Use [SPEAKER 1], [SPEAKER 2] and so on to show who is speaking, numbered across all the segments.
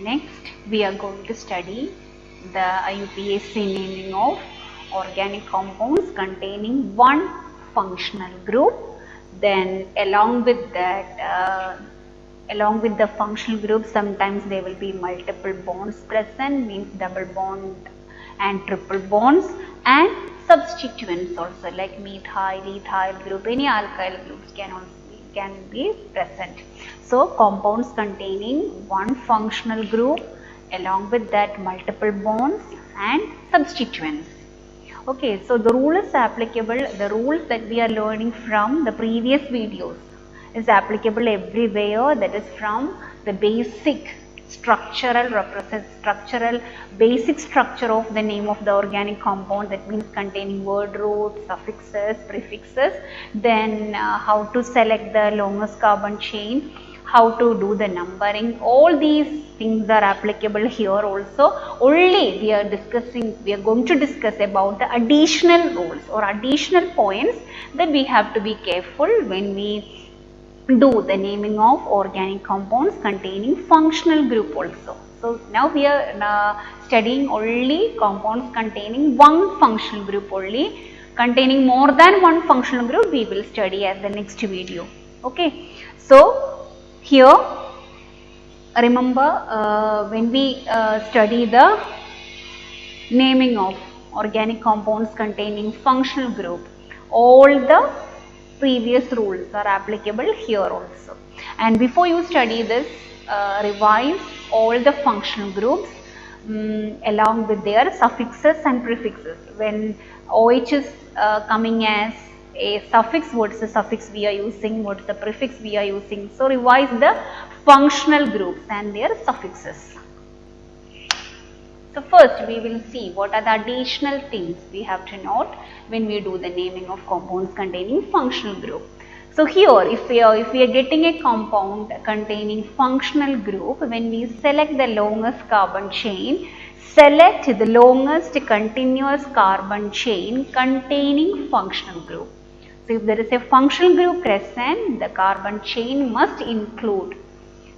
[SPEAKER 1] Next, we are going to study the UPSC naming of organic compounds containing one functional group. Then along with that, along with the functional group, sometimes there will be multiple bonds present, means double bond and triple bonds, and substituents also like methyl, ethyl group, any alkyl groups can be present. So compounds containing one functional group, along with that multiple bonds and substituents. Okay, so the rule is applicable, the rules that we are learning from the previous videos is applicable everywhere, that is from the basic basic structure of the name of the organic compound, that means containing word roots, suffixes, prefixes, then how to select the longest carbon chain, how to do the numbering. All these things are applicable here also. Only we are going to discuss about the additional rules or additional points that we have to be careful when we do the naming of organic compounds containing functional group also. So now we are studying only compounds containing one functional group only. Containing more than one functional group we will study as the next video. Okay. So here remember when we study the naming of organic compounds containing functional group, all the previous rules are applicable here also. And before you study this, revise all the functional groups along with their suffixes and prefixes. When OH is coming as a suffix, what is the suffix we are using, what is the prefix we are using. So revise the functional groups and their suffixes. So first we will see what are the additional things we have to note when we do the naming of compounds containing functional group. So here if we are getting a compound containing functional group, when we select the longest carbon chain, select the longest continuous carbon chain containing functional group. So if there is a functional group present, the carbon chain must include.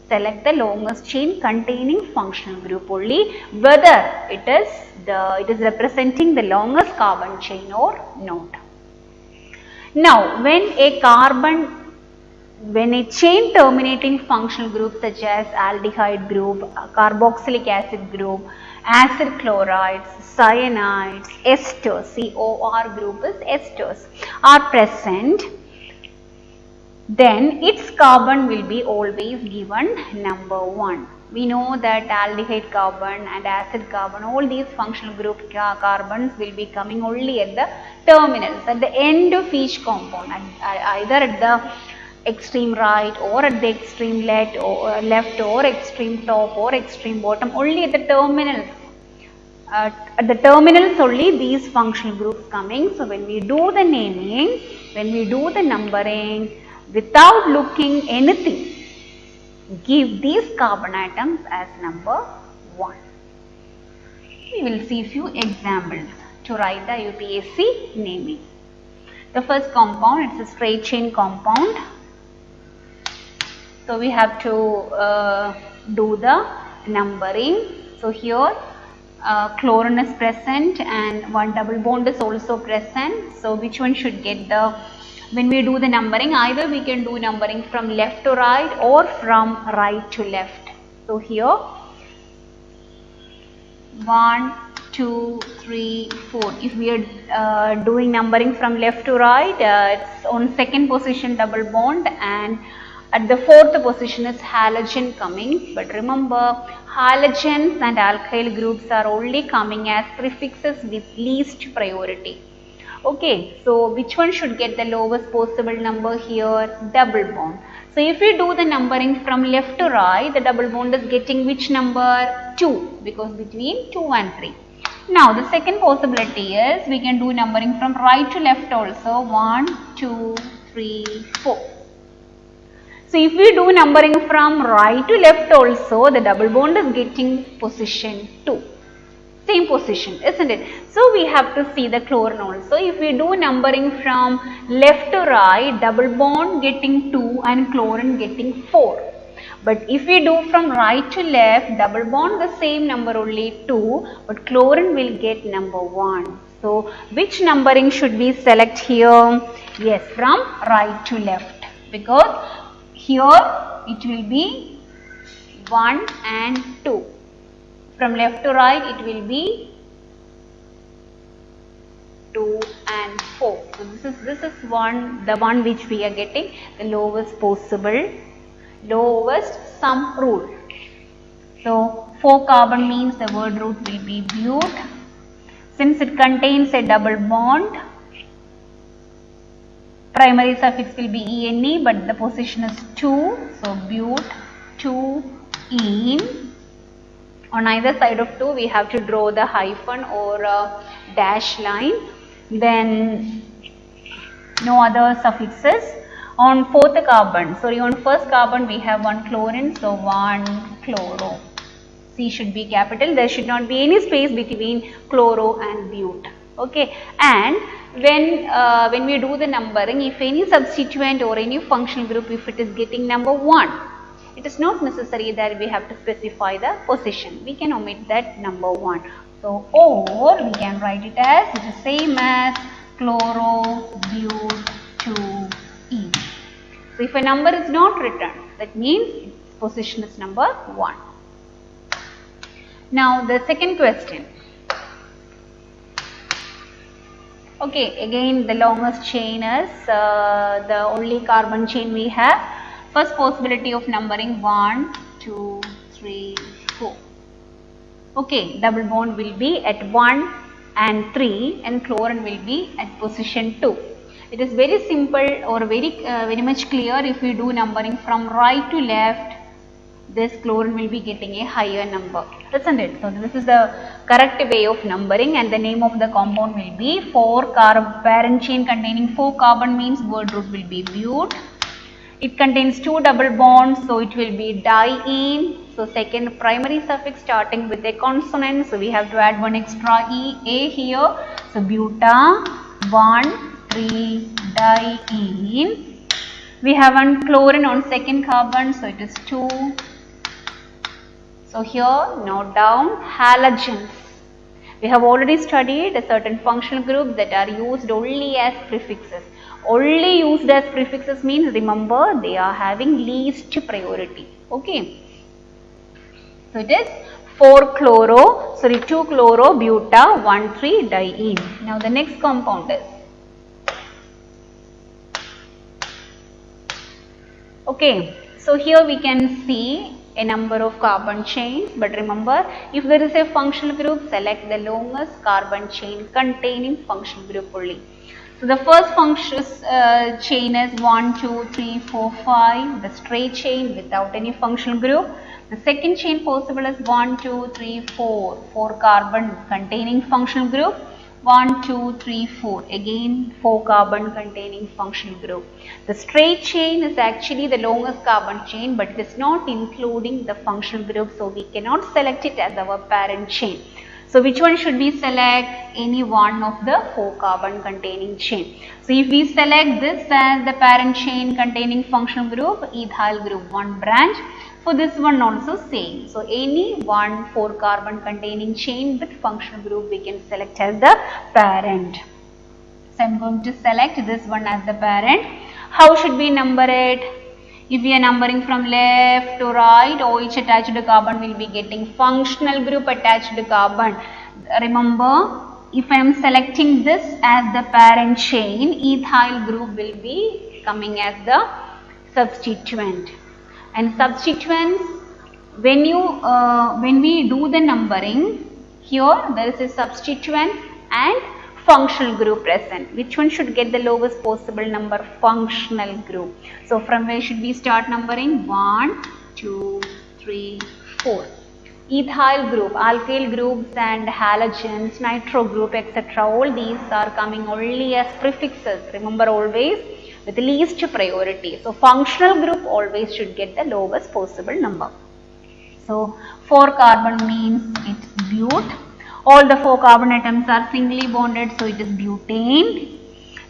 [SPEAKER 1] Select the longest chain containing functional group only, whether it is representing the longest carbon chain or not. Now, when a chain terminating functional group such as aldehyde group, carboxylic acid group, acid chlorides, cyanides, esters, COR group is esters, are present, then its carbon will be always given number 1. We know that aldehyde carbon and acid carbon, all these functional group carbons will be coming only at the terminals, at the end of each compound, either at the extreme right or at the extreme left or extreme top or extreme bottom, only at the terminals. At the terminals only these functional groups coming. So when we do the naming, when we do the numbering, without looking anything, give these carbon atoms as number 1. We will see a few examples to write the UPSC naming. The first compound, it's a straight chain compound. So we have to do the numbering. So here chlorine is present and one double bond is also present. So which one should get the, when we do the numbering, either we can do numbering from left to right or from right to left. So here 1, 2, 3, 4. If we are doing numbering from left to right, it's on second position double bond, and at the fourth position is halogen coming. But remember, halogens and alkyl groups are only coming as prefixes with least priority. Okay, so which one should get the lowest possible number here? Double bond. So if we do the numbering from left to right, the double bond is getting which number? 2, because between 2 and 3. Now the second possibility is we can do numbering from right to left also. 1, 2, 3, 4. So if we do numbering from right to left also, the double bond is getting position 2. Same position, isn't it? So we have to see the chlorine also. If we do numbering from left to right, double bond getting 2 and chlorine getting 4. But if we do from right to left, double bond the same number only 2, but chlorine will get number 1. So which numbering should we select here? Yes, from right to left, because here it will be 1 and 2. From left to right it will be 2 and 4. So this is the one which we are getting the lowest sum rule. So 4 carbon means the word root will be but. Since it contains a double bond, primary suffix will be ene, but the position is 2. So but 2-ene. On either side of 2 we have to draw the hyphen or a dash line. Then no other suffixes. On first carbon we have 1 chlorine, so 1 chloro. C should be capital. There should not be any space between chloro and but. Okay, and when we do the numbering, if any substituent or any functional group, if it is getting number 1, it is not necessary that we have to specify the position. We can omit that number 1. So, or we can write it as it is same as chloro but 2-ene. So, if a number is not written, that means its position is number 1. Now, the second question. Okay, again the longest chain is the only carbon chain we have. First possibility of numbering 1, 2, 3, 4. Okay, double bond will be at 1 and 3 and chlorine will be at position 2. It is very simple or very much clear. If we do numbering from right to left, this chlorine will be getting a higher number, isn't it? So this is the correct way of numbering, and the name of the compound will be parent chain containing 4 carbon means word root will be but. It contains 2 double bonds, so it will be diene. So second primary suffix starting with a consonant, so we have to add one extra a here. So buta 1,3-diene. We have one chlorine on second carbon, so it is 2. So here note down halogens. We have already studied a certain functional groups that are used only as prefixes. Only used as prefixes means, remember, they are having least priority. Okay. So it is 2-chloro buta 1,3-diene. Now the next compound is. Okay. So here we can see a number of carbon chains, but remember, if there is a functional group, select the longest carbon chain containing functional group only. So the first functional chain is 1, 2, 3, 4, 5, the straight chain without any functional group. The second chain possible is 1, 2, 3, 4 carbon containing functional group. 1, 2, 3, 4, again 4 carbon containing functional group. The straight chain is actually the longest carbon chain, but it is not including the functional group, so we cannot select it as our parent chain. So which one should we select? Any one of the 4 carbon containing chain. So if we select this as the parent chain containing functional group, ethyl group 1 branch. For this one also same. So any 4 carbon containing chain with functional group we can select as the parent. So I am going to select this one as the parent. How should we number it? If we are numbering from left to right, OH attached to carbon will be getting functional group attached to carbon. Remember, if I am selecting this as the parent chain, ethyl group will be coming as the substituent. And substituents, when we do the numbering, here there is a substituent and functional group present. Which one should get the lowest possible number? Functional group. So from where should we start numbering? 1, 2, 3, 4. Ethyl group, alkyl groups and halogens, nitro group, etc. All these are coming only as prefixes. Remember, always with least priority. So functional group always should get the lowest possible number. So 4 carbon means it's but. All the 4 carbon atoms are singly bonded, so it is butane.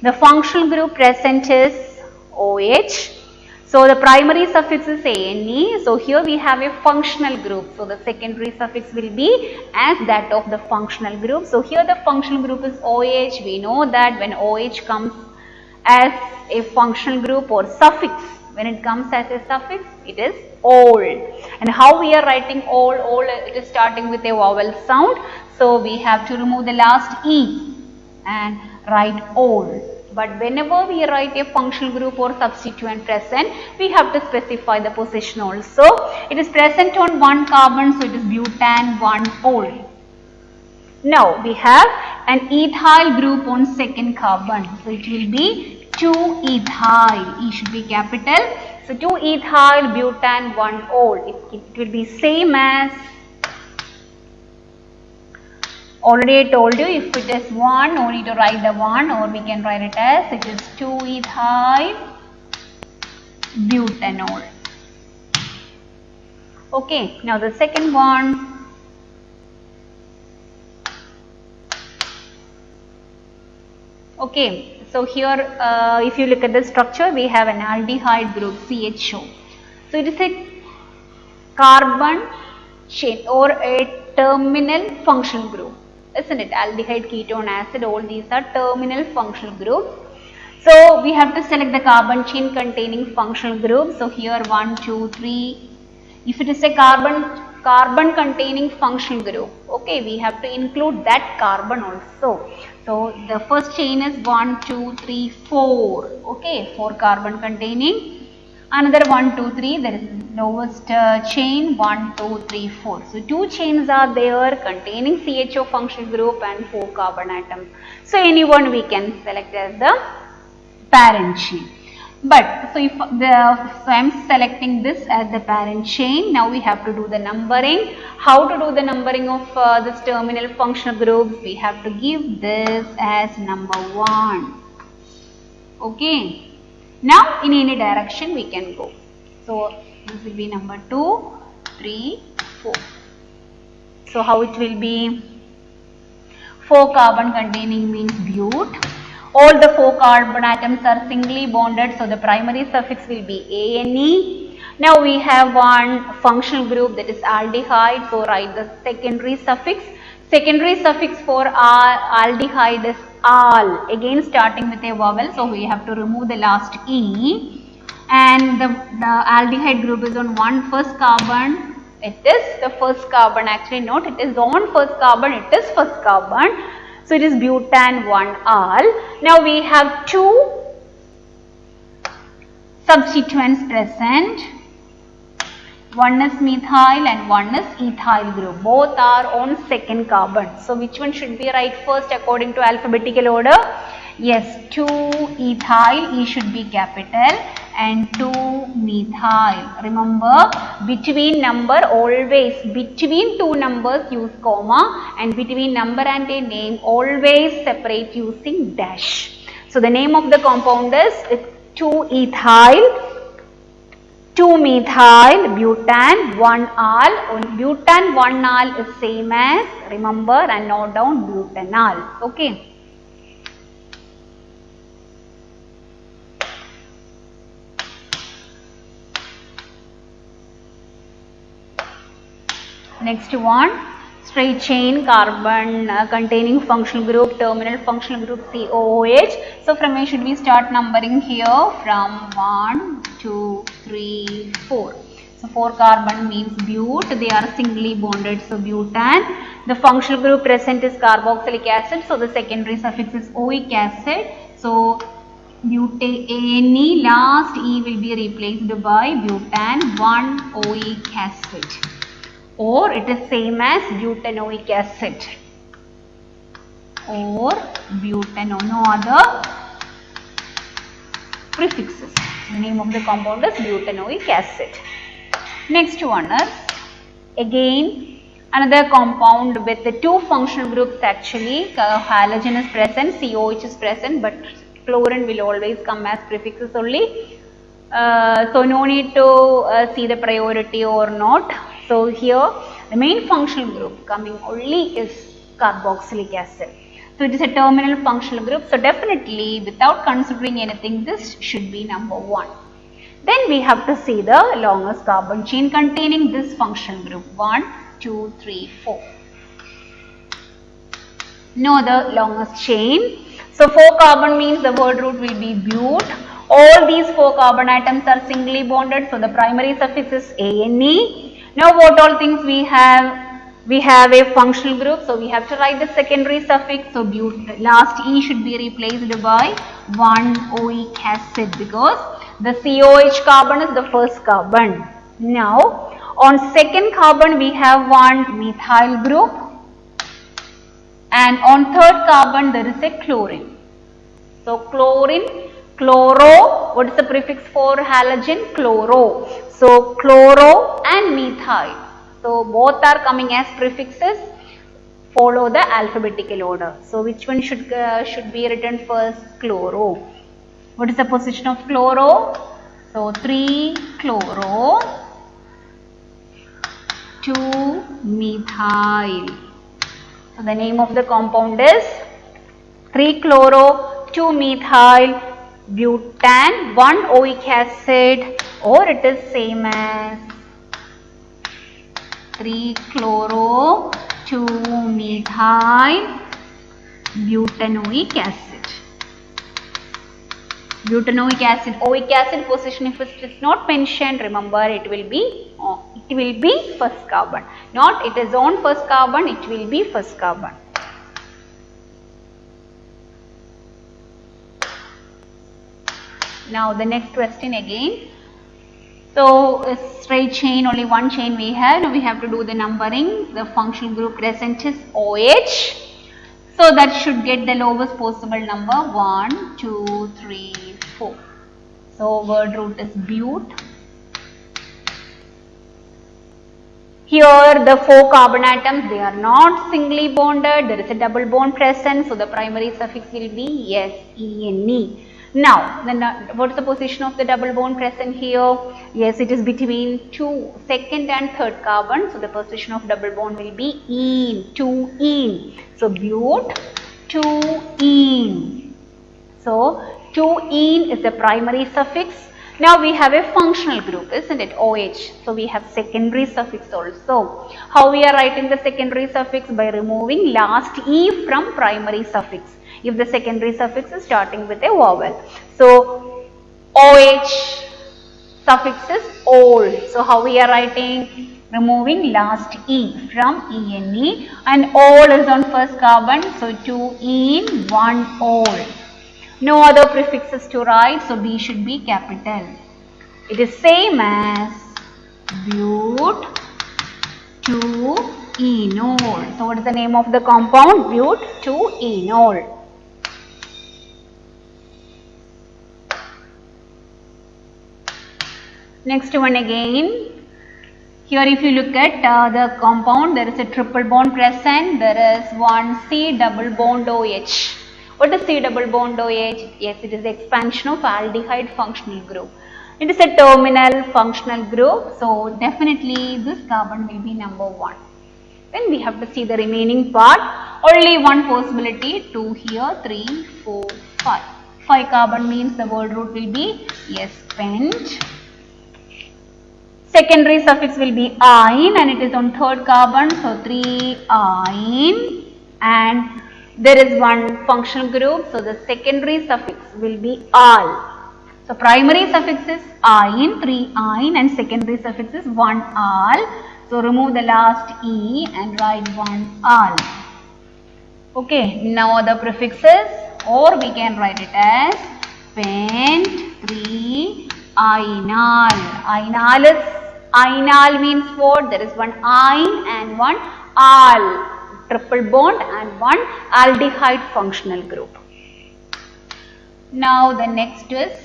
[SPEAKER 1] The functional group present is OH. So the primary suffix is ane. So here we have a functional group. So the secondary suffix will be as that of the functional group. So here the functional group is OH. We know that when OH comes as a functional group or suffix, when it comes as a suffix, it is ol. And how we are writing ol? It is starting with a vowel sound. So we have to remove the last e and write ol. But whenever we write a functional group or substituent present, we have to specify the position also. It is present on one carbon, so it is butan 1-ol. Now we have an ethyl group on second carbon, so it will be 2-ethyl. E should be capital. So 2-ethyl butan 1-ol. It will be same as. Already I told you, if it is 1, no need to write the 1, or we can write it as it is 2-ethyl butanol. Okay, now the second one. Okay, so here if you look at the structure, we have an aldehyde group CHO. So it is a carbon chain or a terminal functional group. Isn't it? Aldehyde, ketone, acid, all these are terminal functional groups. So we have to select the carbon chain containing functional groups. So here 1, 2, 3. If it is a carbon containing functional group, okay, we have to include that carbon also. So the first chain is 1, 2, 3, 4. Okay, 4 carbon containing. Another 1, 2, 3, there is lowest chain 1, 2, 3, 4. So 2 chains are there containing CHO functional group and 4 carbon atoms. So anyone we can select as the parent chain. But so I am selecting this as the parent chain. Now we have to do the numbering. How to do the numbering of this terminal functional groups? We have to give this as number 1. Okay. Now in any direction we can go. So this will be number 2, 3, 4. So how it will be? 4 carbon containing means but. All the 4 carbon atoms are singly bonded, so the primary suffix will be ane. Now we have one functional group, that is aldehyde, so write the secondary suffix. Secondary suffix for aldehyde is al, again starting with a vowel, so we have to remove the last e. And the aldehyde group is on first carbon. It is the first carbon, actually not, it is on first carbon, it is first carbon. So it is butan 1-al. Now we have 2 substituents present. One is methyl and one is ethyl group. Both are on second carbon. So which one should be right first according to alphabetical order? Yes, 2-ethyl, E should be capital, and 2-methyl. Remember, between number always, between 2 numbers use comma, and between number and a name always separate using dash. So the name of the compound is 2-ethyl 2-methyl butan 1-al. Butan 1-al is same as, remember and note down, butanal. Okay. Next one, straight chain carbon containing functional group, terminal functional group COOH. So from where should we start numbering here? From 1, 2, 3, 4. So 4 carbon means but, they are singly bonded, so butan. The functional group present is carboxylic acid, so the secondary suffix is oic acid. So butane, last E will be replaced by butan 1-oic acid. Or it is same as butanoic acid, or butano, no other prefixes. The name of the compound is butanoic acid. Next one is again another compound with the 2 functional groups actually. Halogen is present, COH is present, but chlorine will always come as prefixes only. So no need to see the priority or not. So here the main functional group coming only is carboxylic acid. So it is a terminal functional group. So definitely without considering anything, this should be number 1. Then we have to see the longest carbon chain containing this functional group. 1, 2, 3, 4. Know the longest chain. So 4 carbon means the word root will be but. All these 4 carbon atoms are singly bonded. So the primary suffix is ANE. Now what all things we have? We have a functional group. So we have to write the secondary suffix. So but, last E should be replaced by 1 oic acid because the COH carbon is the first carbon. Now on second carbon we have one methyl group. And on third carbon there is a chlorine. So chlorine, chloro, what is the prefix for halogen? Chloro. So chloro and methyl. So both are coming as prefixes. Follow the alphabetical order. So which one should be written first? Chloro. What is the position of chloro? So 3 chloro, 2 methyl. So the name of the compound is 3 chloro, 2 methyl, butane, 1 oic acid, or it is same as 3 chloro, 2 methyl, butanoic acid. Butanoic acid, oic acid position if it is not mentioned, remember it will be first carbon. Not it is on first carbon, it will be first carbon. Now the next question again. So a straight chain, only one chain we have. Now we have to do the numbering. The functional group present is OH. So that should get the lowest possible number 1, 2, 3, 4. So word root is but. Here the 4 carbon atoms, they are not singly bonded. There is a double bond present. So the primary suffix will be SENE. Now, what is the position of the double bond present here? Yes, it is between second and third carbon. So the position of double bond will be ene, 2-ene. So but, 2-ene. So 2-ene is the primary suffix. Now we have a functional group, isn't it? OH. So we have secondary suffix also. How we are writing the secondary suffix? By removing last E from primary suffix. If the secondary suffix is starting with a vowel. So OH suffix is ol. So how we are writing? Removing last E from ENE, and ol is on first carbon. So 2-ene, 1 ol. No other prefixes to write, so B should be capital. It is same as but, 2-enol. So what is the name of the compound? But, 2-enol. Next one again. Here if you look at the compound, there is a triple bond present. There is one C double bond OH. What is C double bond OH? Yes, it is the expansion of aldehyde functional group. It is a terminal functional group. So definitely this carbon will be number 1. Then we have to see the remaining part. Only one possibility. 2 here, 3, 4, 5. 5 carbon means the word root will be spent. Secondary suffix will be ine and it is on third carbon. So 3-ine, and there is one functional group. So the secondary suffix will be al. So primary suffix is ine, 3-ine, and secondary suffix is 1-al. So remove the last E and write 1-al. Okay, now other prefixes, or we can write it as spent, 3-inal. Inal means what? There is one ine and one al, triple bond, and one aldehyde functional group. Now the next is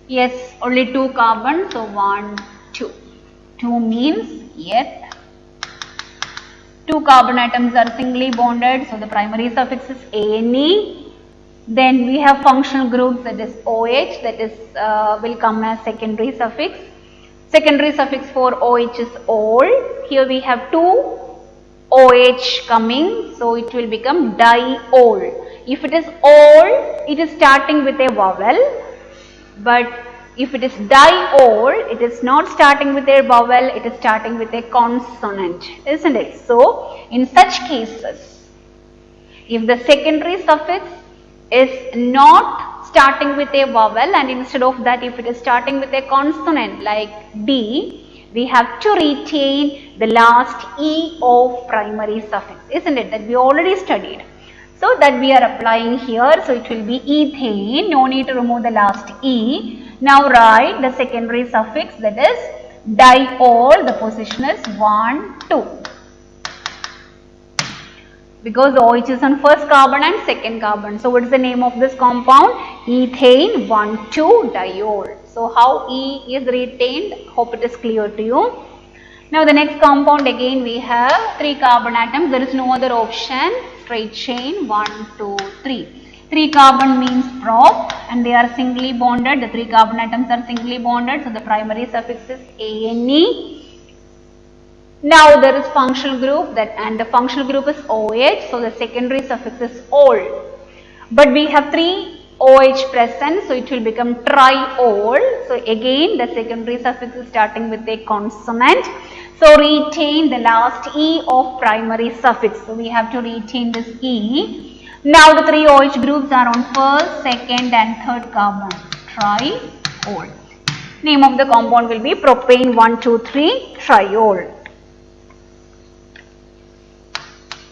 [SPEAKER 1] yes, only 2 carbon, so 1, 2. 2 means yet. 2 carbon atoms are singly bonded, so the primary suffix is ane. Then we have functional groups, that is OH, that is will come as secondary suffix. Secondary suffix for OH is ol. Here we have 2 OH coming, so it will become diol. if it is all, it is starting with a vowel, but if it is diol, it is not starting with a vowel, it is starting with a consonant, isn't it? So, in such cases, if the secondary suffix is not starting with a vowel and instead of that if it is starting with a consonant like D, we have to retain the last E of primary suffix, isn't it? That we already studied. So that we are applying here, so it will be ethane, no need to remove the last E. Now write the secondary suffix, that is diol, the position is 1, 2. Because OH is on first carbon and second carbon. So what is the name of this compound? Ethane 1,2-diol. So how E is retained? Hope it is clear to you. Now the next compound, again we have 3 carbon atoms. There is no other option. Straight chain 1, 2, 3. 3 carbon means prop and they are singly bonded. The 3 carbon atoms are singly bonded. So the primary suffix is ANE. Now there is functional group and the functional group is OH. So the secondary suffix is ol. But we have 3 OH present, so it will become triol. So again the secondary suffix is starting with a consonant. So retain the last E of primary suffix. So we have to retain this E. Now the 3 OH groups are on first, second and third carbon. Triol. Name of the compound will be propane 1,2,3 triol.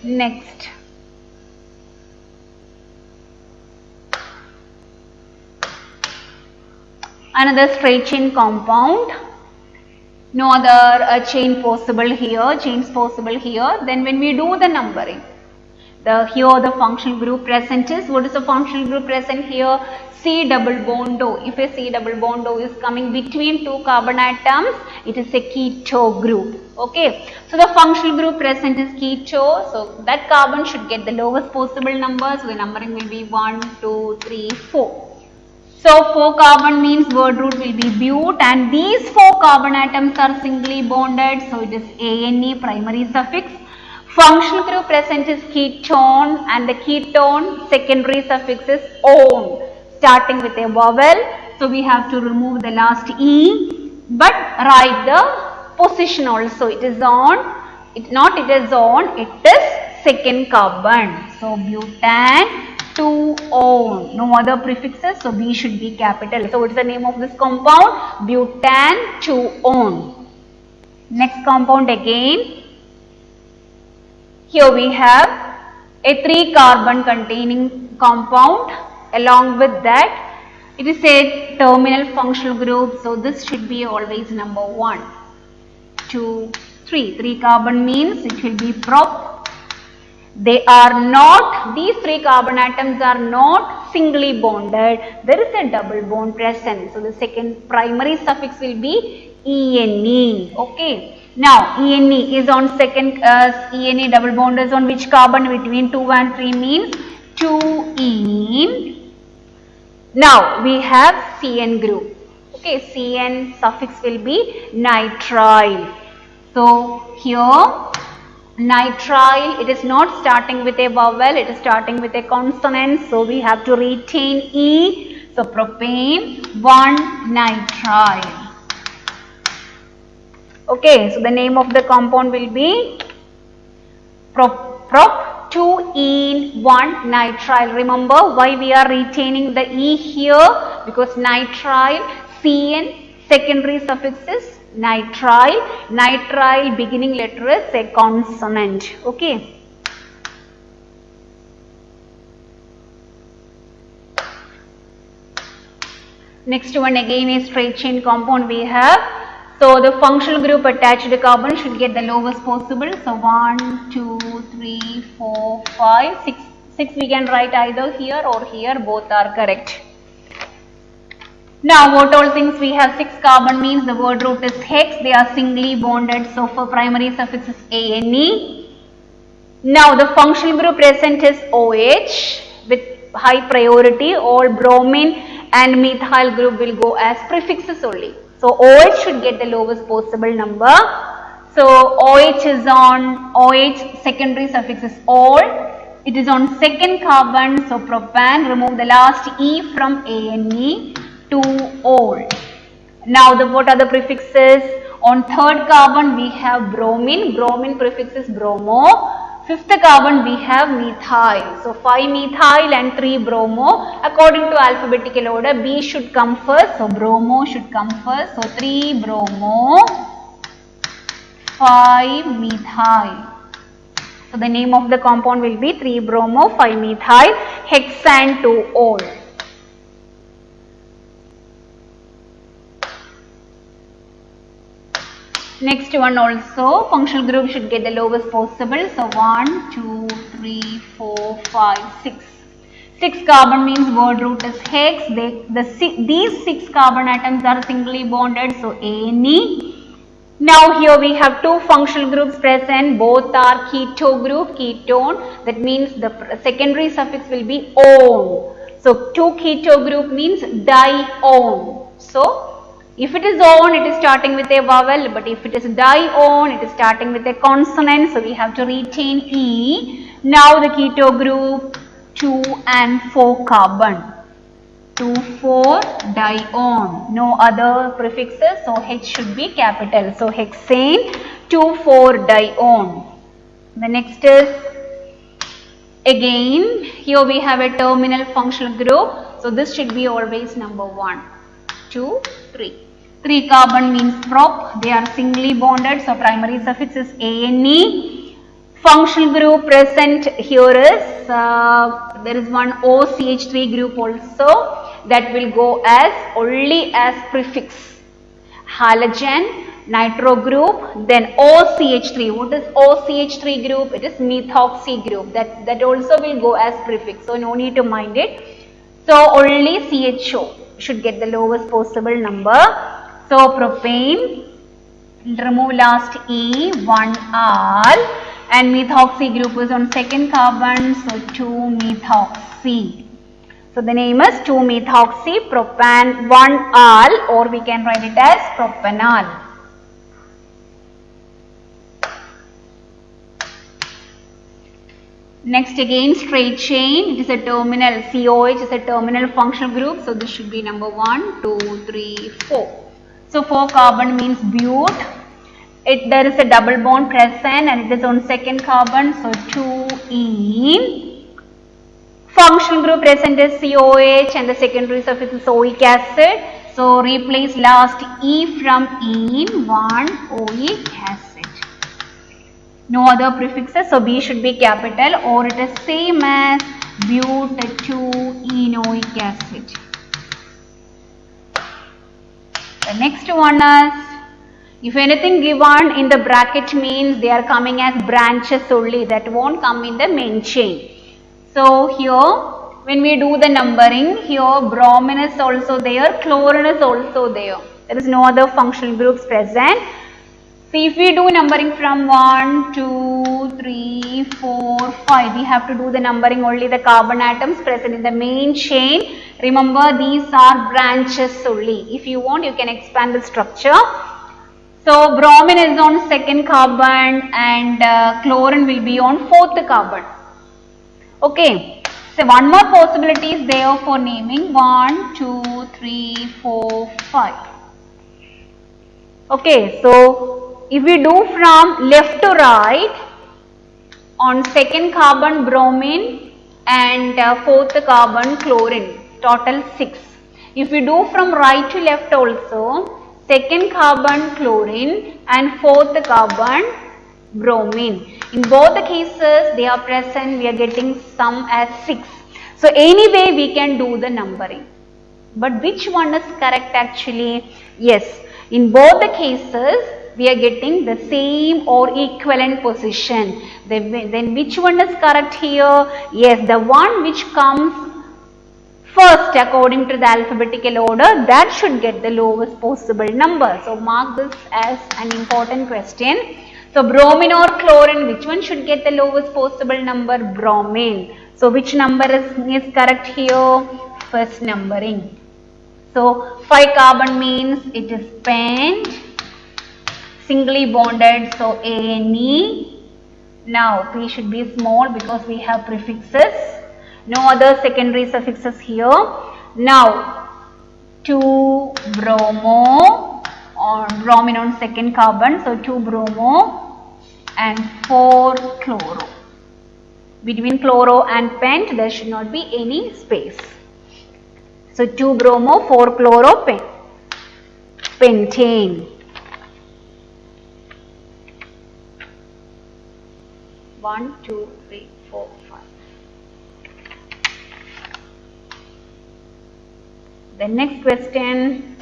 [SPEAKER 1] Next. Another straight chain compound. No other chains possible here. Then when we do the numbering, here the functional group present is, what is the functional group present here? C double bond O. If a C double bond O is coming between 2 carbon atoms, it is a keto group. Okay. So the functional group present is keto. So that carbon should get the lowest possible number. So the numbering will be 1, 2, 3, 4. So 4 carbon means word root will be but and these 4 carbon atoms are singly bonded. So it is ANE primary suffix. Functional group present is ketone and the ketone secondary suffix is on, starting with a vowel. So we have to remove the last E but write the position also. It is on, it is second carbon. So butane 2-on. No other prefixes, so B should be capital. So what is the name of this compound? Butane 2-on. Next compound again. Here we have a 3 carbon containing compound. Along with that, it is a terminal functional group. So this should be always number 1, 2, 3. 3 carbon means it will be prop. They are not, these 3 carbon atoms are not singly bonded. There is a double bond present. So the second primary suffix will be ENE. Okay. Now ENE is on second, ENE double bond is on which carbon? Between 2 and 3 means 2-ene. Now we have CN group. Okay. CN suffix will be nitrile. So here nitrile, it is not starting with a vowel, it is starting with a consonant. So we have to retain E. So propane 1-nitrile. Okay, so the name of the compound will be prop 2-ene 1-nitrile. Remember why we are retaining the E here? Because nitrile, CN secondary suffix is nitrile. Nitrile beginning letter is a consonant. Okay. Next one again is straight chain compound we have. So the functional group attached to carbon should get the lowest possible. So 1, 2, 3, 4, 5, 6. 6 we can write either here or here. Both are correct. Now what all things we have? 6 carbon means the word root is hex. They are singly bonded. So for primary suffix is ANE. Now the functional group present is OH with high priority. All bromine and methyl group will go as prefixes only. So OH should get the lowest possible number. So OH is on, OH secondary suffix is ol. It is on second carbon, so propan, remove the last E from ANE, 2-ol. Now what are the prefixes? On third carbon we have bromine, bromine prefix is bromo. Fifth carbon we have methyl, so 5-methyl and 3-bromo. According to alphabetical order, B should come first, so bromo should come first, so 3-bromo, 5-methyl. So the name of the compound will be 3-bromo, 5-methyl, hexane 2-ol. Next one also, functional group should get the lowest possible. So 1, 2, 3, 4, 5, 6. 6 carbon means word root is hex. These 6 carbon atoms are singly bonded, so ANE. Now here we have two functional groups present, both are keto group, ketone, that means the secondary suffix will be -one. So 2 keto group means dione. So if it is -one, it is starting with a vowel, but if it is dione, it is starting with a consonant, so we have to retain E. Now the keto group 2 and 4 carbon. 2, 4, dione, no other prefixes, so H should be capital. So hexane, 2, 4, dione. The next is, again, here we have a terminal functional group, so this should be always number 1, 2, 3. 3 carbon means prop, they are singly bonded, so primary suffix is ANE. Functional group present here is, there is one OCH3 group also, that will go as only as prefix. Halogen, nitro group, then OCH3. What is OCH3 group? It is methoxy group. That also will go as prefix. So no need to mind it. So only CHO should get the lowest possible number. So propane, remove last E, 1-al, and methoxy group is on second carbon, so 2-methoxy. So the name is 2-methoxy propan 1-al, or we can write it as propanol. Next again, straight chain, it is a terminal, COH is a terminal functional group, so this should be number 1, 2, 3, 4. So 4 carbon means bute. There is a double bond present and it is on second carbon, so 2-ene. Functional group present is COH and the secondary suffix is oic acid. So replace last E from ene, 1-oic acid. No other prefixes, so B should be capital, or it is same as bute-2-enoic acid. The next one is, if anything given in the bracket means they are coming as branches only, that won't come in the main chain. So here when we do the numbering, here bromine is also there, chlorine is also there. There is no other functional groups present. See, if we do numbering from 1, 2, 3, 4, 5, we have to do the numbering only the carbon atoms present in the main chain. Remember, these are branches only. If you want, you can expand the structure. So bromine is on second carbon and chlorine will be on fourth carbon. Okay, so one more possibility is there for naming 1, 2, 3, 4, 5. Okay, so if we do from left to right, on second carbon bromine and fourth carbon chlorine, total 6. If we do from right to left also, second carbon chlorine and fourth carbon bromine. In both the cases they are present, we are getting sum as 6. So anyway we can do the numbering. But which one is correct actually? Yes, in both the cases we are getting the same or equivalent position. Then which one is correct here? Yes, the one which comes first according to the alphabetical order, that should get the lowest possible number. So mark this as an important question. So bromine or chlorine, which one should get the lowest possible number? Bromine. So which number is correct here? First numbering. So 5 carbon means it is pent, singly bonded, so ANE. Now P should be small because we have prefixes. No other secondary suffixes here. Now 2-bromo on bromine on second carbon. So 2-bromo and 4-chloro. Between chloro and pent there should not be any space. So 2-bromo, 4-chloro, pentane. 1, 2, 3, 4, 5. The next question.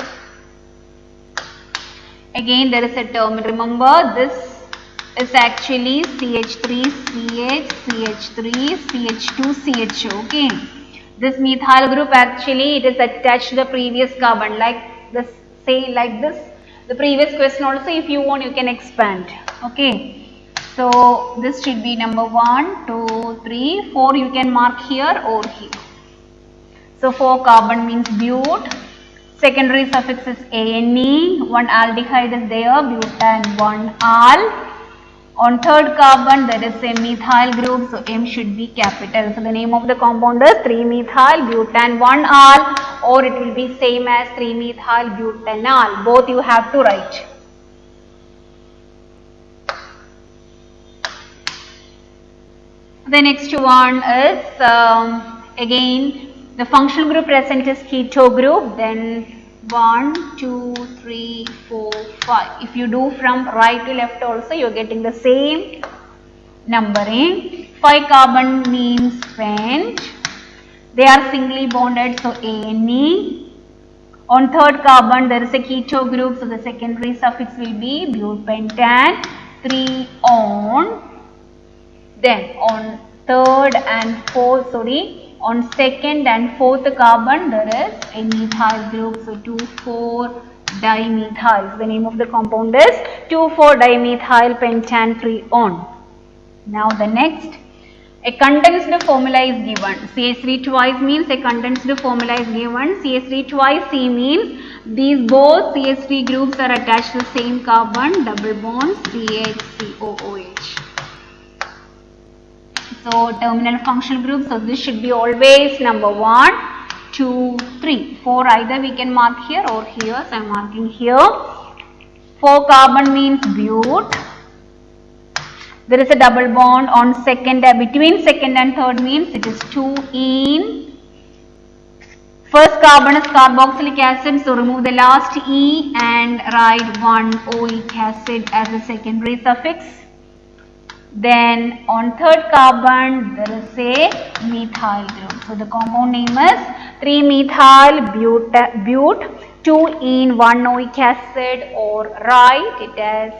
[SPEAKER 1] Again there is a term. Remember this is actually CH3CH, CH3, CH2, CHO. Okay. This methyl group actually it is attached to the previous carbon like this. Say like this. The previous question also if you want you can expand. Okay. So this should be number 1, 2, 3, 4 you can mark here or here. So 4 carbon means bute. Secondary suffix is ane. One aldehyde is there, butan 1 al. On third carbon there is a methyl group, so M should be capital. So the name of the compound is 3-methyl butan 1 al, or it will be same as 3-methyl butanal. Both you have to write. The next one is again the functional group present is keto group. Then 1, 2, 3, 4, 5. If you do from right to left also you are getting the same numbering. 5 carbon means pent. They are singly bonded, so ane. On third carbon there is a keto group, so the secondary suffix will be butepentan. 3 on. Then on third and fourth, on second and fourth carbon there is a methyl group, so 2,4-dimethyl. So the name of the compound is 2,4-dimethyl pentan 3 on. Now the next, a condensed formula is given. CH3 twice means a condensed formula is given. CH3 twice C means these both CH3 groups are attached to the same carbon, double bond CH-COOH. So terminal functional group, so this should be always number 1, 2, 3. 4 either we can mark here or here, so I am marking here. 4 carbon means bute. There is a double bond on second, between second and third means it is 2-ene. First carbon is carboxylic acid, so remove the last E and write 1-oic acid as a secondary suffix. Then on third carbon there is a methyl group. So the compound name is 3-methyl bute 2-ene 1-oic acid, or write it as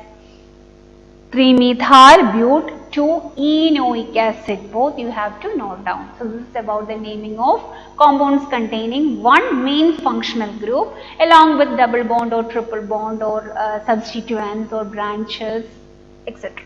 [SPEAKER 1] 3-methyl bute 2-enoic acid. Both you have to note down. So this is about the naming of compounds containing one main functional group along with double bond or triple bond or substituents or branches, etc.